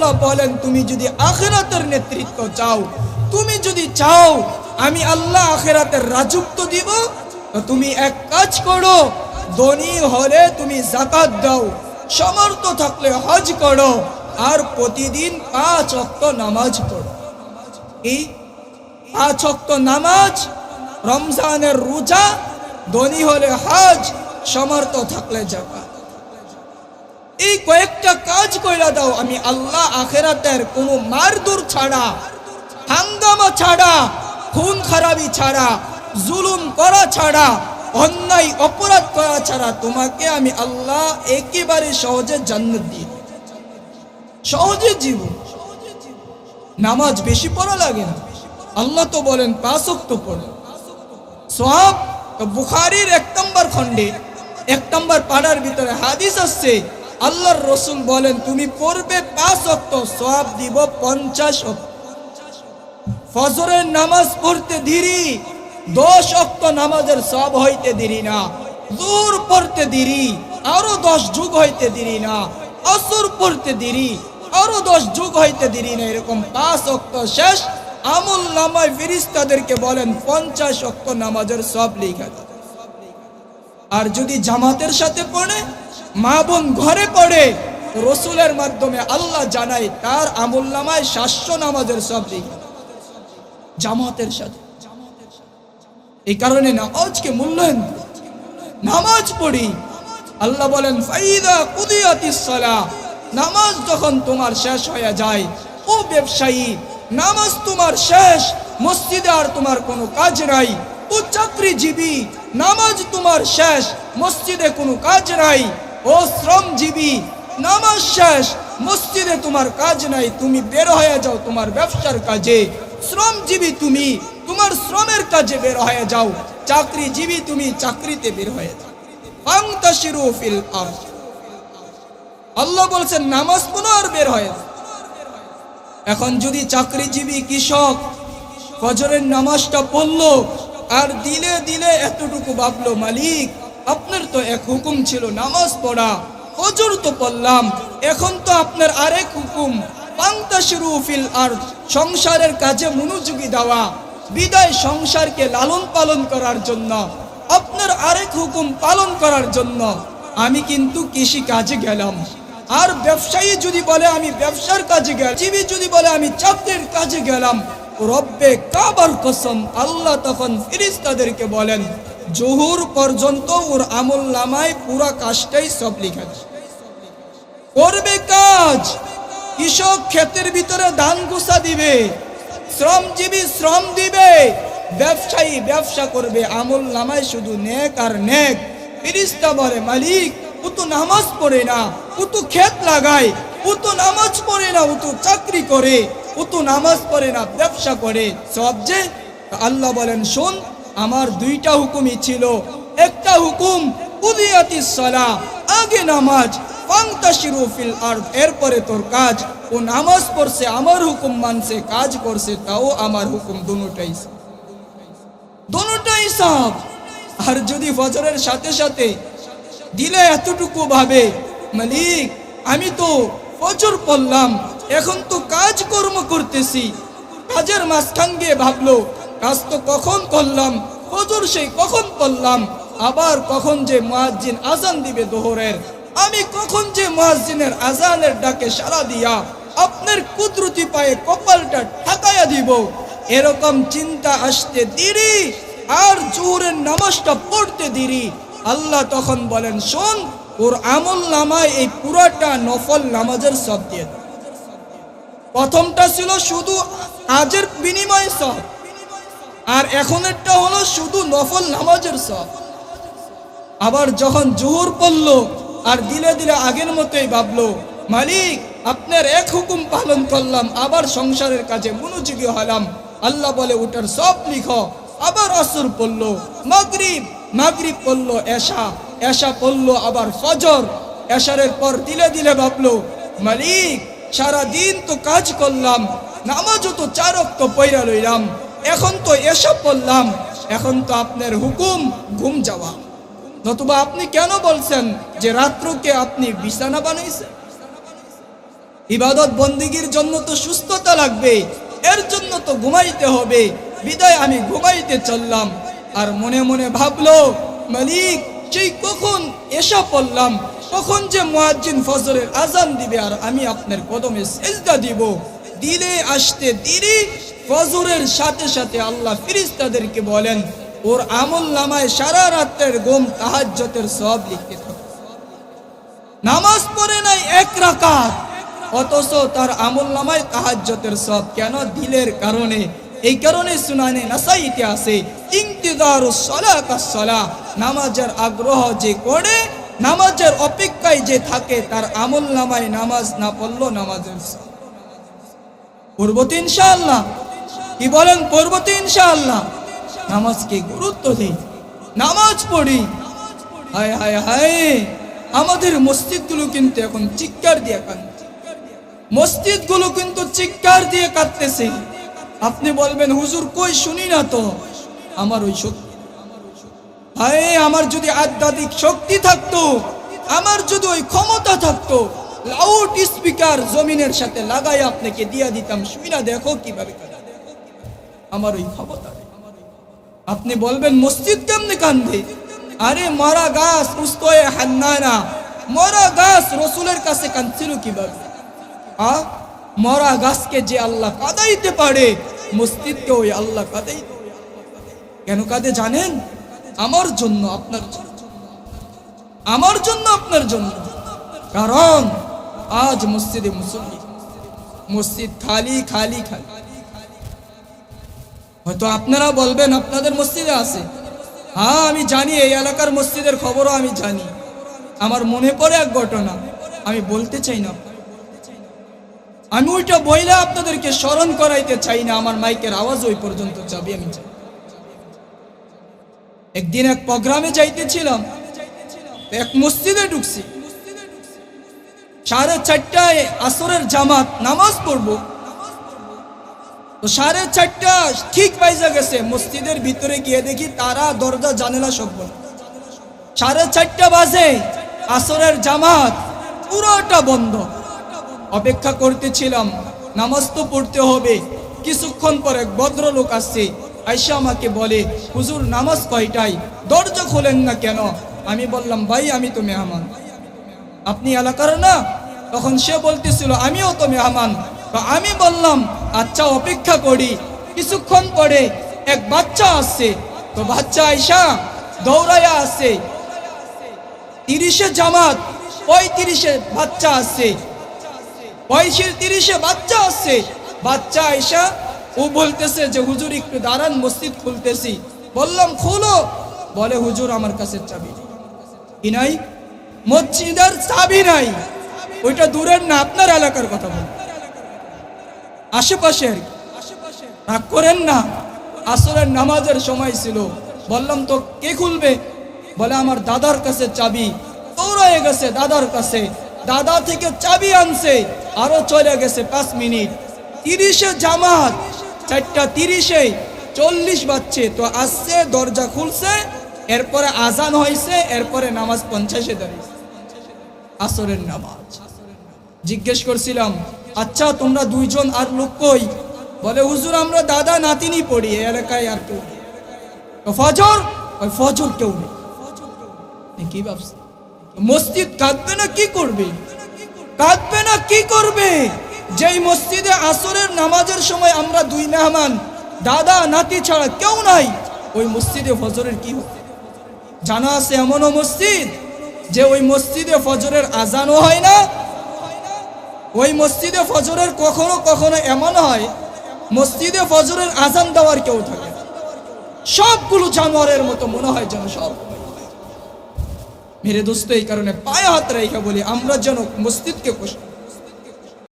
আল্লাহ বলেন তুমি যদি আখিরাতের নেতৃত্ব চাও, তুমি যদি চাও আমি আল্লাহ আখিরাতের রাজত্ব দিব, তো তুমি এক কাজ করো, ধনী হলে তুমি যাকাত দাও, সামর্থ্য থাকলে হজ করো, আর প্রতিদিন 5 ওয়াক্ত নামাজ পড়ো। এই 5 ওয়াক্ত নামাজ, রমজানের রোজা, ধনী হলে হজ, সামর্থ্য থাকলে যাকাত। এই কয়েকটা কাজ কইরা দাও, আমি আল্লাহ আখিরাতের কোনো মারদুর ছাড়া, হাঙ্গামা ছাড়া, খুন খারাপি ছাড়া, জুলুম করা ছাড়া, অন্যায় অপরাধ করা ছাড়া তোমাকে আমি আল্লাহ একেবারে সহজে জান্নাত দিয়ে দেব। সহজে জীবন। নামাজ বেশি পড়া লাগে না, আল্লাহ তো বলেন 5 ওয়াক্ত পড়ো। সওয়াব বুখারীর 1 নম্বর খণ্ডে 1 নম্বর পাড়ার ভিতরে হাদিস আসছে, আল্লাহর রাসূল বলেন তুমি পড়বে 5 ওয়াক্ত, সওয়াব দিব 50 ওয়াক্ত। ফজরের নামাজ পড়তে দেরি, 10 ওয়াক্ত নামাজের সওয়াব হইতে দেরি না। যোহর পড়তে দেরি, আরো 10 যুগ হইতে দেরি না। আসর পড়তে দেরি, আরো 10 যুগ হইতে দেরি না। এরকম 5 ওয়াক্ত শেষ, আমল নামায় ফেরেশতাদেরকে বলেন 50 ওয়াক্ত নামাজের সওয়াব লেখা দাও। আর যদি জামাতের সাথে পড়ে, মা বোন ঘরে পড়ে, রাসূলের মাধ্যমে আল্লাহ জানায় তার আমল নামায় 700 নামাজের সওয়াব লেখা দাও জামাতের সাথে। এই কারণে নামাজকে মূল্যায়ন, নামাজ পড়ি। আল্লাহ বলেন ফাইদা কুদিয়াতিস সালাহ, নামাজ যখন তোমার শেষ হয়ে যায়, ও ব্যবসায়ী নামাজ তোমার শেষ, মসজিদে আর তোমার কোনো কাজ নাই। ও চাকরিজীবী নামাজ তোমার শেষ, মসজিদে কোনো কাজ নাই। ও শ্রমজীবী নামাজ শেষ, মসজিদে তোমার কাজ নাই, তুমি বের হয়ে যাও তোমার ব্যবসার কাজে। শ্রমজীবী তুমি তোমার শ্রমের কাজে বের হয়ে যাও, চাকরিজীবী তুমি চাকরিতে বের হয়ে যাও। ফান্তাশিরু ফিল আরদ, আল্লাহ বলছেন নামাজ পড়ো আর বের হয়ে যাও। এখন যদি চাকরিজীবী কৃষক ফজরের নামাজটা পড়লো আর দিলে দিলে এতটুকু ভাবলো, মালিক আপনার তো এক হুকুম ছিল নামাজ পড়া, ফজর তো পড়লাম, এখন তো আপনার আরেক হুকুম ফান্তাশিরু ফিল আরদ, সংসারের কাজে মনোযোগী দেওয়া, বিদায় সংসারকে লালন পালন করার জন্য, আপনার আরেক হুকুম পালন করার জন্য আমি কিন্তু কৃষি কাজে গেলাম। আর ব্যবসায়ী যদি বলে আমি ব্যবসার কাজে গেলাম, জীবী যদি বলে আমি চাকরির কাজে গেলাম, রব্বে কাবার কসম, আল্লাহ তখন ফেরেশতাদেরকে বলেন জোহর পর্যন্ত ওর আমল নামায় পুরা কাজটাই সব লেখা করবে। কাজ কৃষক ক্ষেতের ভিতরে ধান গুছা দিবে, শ্রমজীবী শ্রম দিবে, ব্যবসায়ী ব্যবসা করবে, আমল নামায় শুধু নেক আর নেক। ফেরেশতা বলে মালিক ও তো নামাজ পড়ে না, ও তো ক্ষেত লাগায়, ও তো নামাজ পড়ে না, ও তো চাকরি করে, ও তো নামাজ পড়ে না ব্যবসা করে, সব যে। আল্লাহ বলেন শোন, আমার 2টা হুকুমই ছিল, একটা হুকুম কুদিয়াতিস সালাহ, আগে নামাজ, ফান্তাশিরু ফিল আরদ, এরপরে তোর কাজ। ও নামাজ পড়ছে, আমার হুকুম মানছে, কাজ করছে, তাও আমার হুকুম, দুটোটাই সব। আর যদি ফজরের সাথে সাথে দিলে এতটুকু ভাবে মালিক আমি তো ফজর পড়লাম, এখন তো কাজ কর্ম করতেছি, কাজের মাঝখান গিয়ে ভাবলো কাজ তো কখন করলাম, ফজর সেই কখন পড়লাম, আবার কখন যে মুয়াজ্জিন আজান দিবে দোহরের, আমি কখন যে মুয়াজ্জিনের আজানের ডাকে সাড়া দিয়া আপনার কুদরতি পায়ে কপালটা ঠাকায়া দিব, এরকম চিন্তা আসতে দেরি আর জোহরের নামাজটা পড়তে দেরি। আল্লাহ তখন বলেন শোন, ওর আমল নামায় এই পুরাটা নফল নামাজের সব দিয়ে দাও। প্রথমটা ছিল শুধু কাজের বিনিময়ে সব, আর এখনেরটা হলো শুধু নফল নামাজের সব। আবার যখন জোহর পড়লো আর দিলে দিলে আগের মতোই ভাবলো মালিক আপনার এক হুকুম পালন করলাম, আবার সংসারের কাজে মনোযোগী হলাম, আল্লাহ বলে ওটার সব লিখো। আবার আসর পড়লো, মাগরিব পড়লো, এশা পড়লো, আবার ফজর, এশারের পর দিলে দিলে ভাবলো মালিক সারা দিন তো কাজ করলাম, নামাজও তো 4 ওয়াক্ত পড়া লইলাম, এখন তো এশা পড়লাম, এখন তো আপনার হুকুম ঘুম যাওয়া। নতুবা আপনি কেন বলছেন যে রাত্রকে আপনি বিছানা বানাইছেন? ইবাদত বন্দিগির জন্য তো সুস্থতা লাগবে, এর জন্য তো ঘুমাইতে হবে। বিদায় আমি ঘুমাইতে চললাম, আর মনে মনে ভাবলো, মালিক সেই কখন এসা পড়লাম, কখন যে মুয়াজ্জিন ফজরের আজান দিবে আর আমি আপনার কদমে সেজদা দিব। দিলে আসতে দেরি, ফজরের সাথে সাথে আল্লাহ ফেরেশতাদেরকে বলেন, ওর আমল নামায় সারা রাতের ঘুম তাহাজ্জুদের সওয়াব লিখতে থাকে। নামাজ পড়ে নাই এক রাকাত, অথচ তার আমল নামায় তাহাজ্জুদের সওয়াব। কেন? দিলের কারণে। এই কারণে সুনানে নাসাইতে আছে, ইন্তিজারুস সালাতাস সালাহ, নামাজের আগ্রহ যে করে, নামাজের অপেক্ষায় যে থাকে, তার আমল নামায় নামাজ না পড়লো নামাজের সওয়াব। পড়ব তো ইনশাআল্লাহ? কি বলেন? পড়ব তো ইনশাআল্লাহ? নামাজকে গুরুত্ব দেই, নামাজ পড়ি। হায় হায় হায়, আমাদের মসজিদগুলো কিন্তু এখন চিৎকার দিয়ে কাঁদছে, মসজিদগুলো কিন্তু চিৎকার দিয়ে কাঁদতেছে। আপনি বলবেন, হুজুর কই শুনি না তো। আমার ওই শক্তি, হায় আমার যদি আধ্যাত্মিক শক্তি থাকতো, আমার যদি ওই ক্ষমতা থাকতো, লাউড স্পিকার জমিনের সাথে লাগাই আপনাকে দিয়ে দিতাম, শুনি না দেখো কিভাবে কাঁদে। আমার ওই ক্ষমতা। আপনি বলবেন মসজিদ কেমনে কান্দে? আরে মরা গাছ উস্তয়ে হান্নানা, মরা গাছ রসুলের কাছে কাঁদছিল কিভাবে? মরা গাছকে যে আল্লাহ কাঁদাইতে পারে, মসজিদকে ওই আল্লাহ কাঁদাইতে। কেন কাঁদে জানেন? আমার জন্য, আপনার জন্য, আমার জন্য, আপনার জন্য। কারণ আজ মসজিদে মুসল্লি, মসজিদ খালি খালি খালি। হয়তো আপনারা বলবেন আপনাদের মসজিদে আছে। হ্যাঁ আমি জানি, এই এলাকার মসজিদের খবরও আমি জানি। আমার মনে পড়ে এক ঘটনা, আমি বলতে চাই না, আমি ওইটা বইলে আপনাদেরকে স্মরণ করাইতে চাই না, আমার মাইকের আওয়াজ ওই পর্যন্ত যাবে। আমি চাই, একদিন এক প্রোগ্রামে যাইতেছিলাম, এক মসজিদে ঢুকছি, 4:30টায় আসরের জামাত, নামাজ পড়বো। তো 4:30 ঠিক বাইজা গেছে, মসজিদের ভিতরে গিয়ে দেখি তারা দরজা জানালা সব বন্ধ। 4:30 বাজে, আসরের জামাত পুরোটা বন্ধ। অপেক্ষা করতেছিলাম, নামাজ তো পড়তে হবে। কিছুক্ষণ পর এক ভদ্রলোক আসছে, আয়েশা আমাকে বলে, হুজুর নামাজ কয়টায়? দরজা খোলেন না কেন? আমি বললাম, ভাই আমি তো মেহমান, আপনি এলাকার না? তখন সে বলতেছিল, আমিও তো মেহমান। তো আমি বললাম, আচ্ছা অপেক্ষা করি। কিছুক্ষণ পরে এক বাচ্চা আসছে, তো বাচ্চা আয়েশা দৌড়াইয়া আসছে, 30-এ জামাত, 35-এ বাচ্চা আসছে, 35-এ বাচ্চা আসছে। বাচ্চা আয়েশা ও বলতেছে যে হুজুর একটু দাঁড়ান, মসজিদ খুলতেছি। বললাম খোলো। বলে হুজুর আমার কাছে চাবি নেই। কি নাই? মসজিদের চাবি নাই। ওইটা দূরের না, আপনার এলাকার কথা বল, আশেপাশের। রাগ করেন না, আসরের নামাজের সময় ছিল। বললাম তো কে খুলবে? বলে আমার দাদার কাছে চাবি। দৌড়ায় গেছে দাদার কাছে, দাদা থেকে চাবি আনছে, আরো চলে গেছে 5 মিনিট। 30-এ জামাত, 4:30-এ 40 বাজছে, তো আসছে, দরজা খুলছে, এরপরে আজান হয়েছে, এরপরে নামাজ 50-এ দাঁড়িয়েছে, আসরের নামাজ। জিজ্ঞেস করছিলাম, আচ্ছা তোমরা দুইজন আর লোক কই? বলে হুজুর আমরা দাদা নাতিনি পড়ি, এই এলাকায় আর কেউ নেই। ফজর? ওই ফজর কেউ নেই। কি ভাবছে? মসজিদ কাঁদবে না কি করবে? কাঁদবে না কি করবে? যেই মসজিদে আসরের নামাজের সময় আমরা 2 মেহমান, দাদা নাতি ছাড়া কেউ নাই, ওই মসজিদে ফজরের কি হবে? জানা আছে এমনও মসজিদ যে ওই মসজিদে ফজরের আজানও হয় না। ওই মসজিদে ফজরের কখনো কখনো এমন হয়, মসজিদে ফজরের আজান দেওয়ার কেউ থাকে, সবগুলো জানোয়ারের মতো মনে হয় যেন সব। মেরে দোস্ত, এই কারণে পায়ে হাত রেখে বলি, আমরা যেন মসজিদকে কষ্ট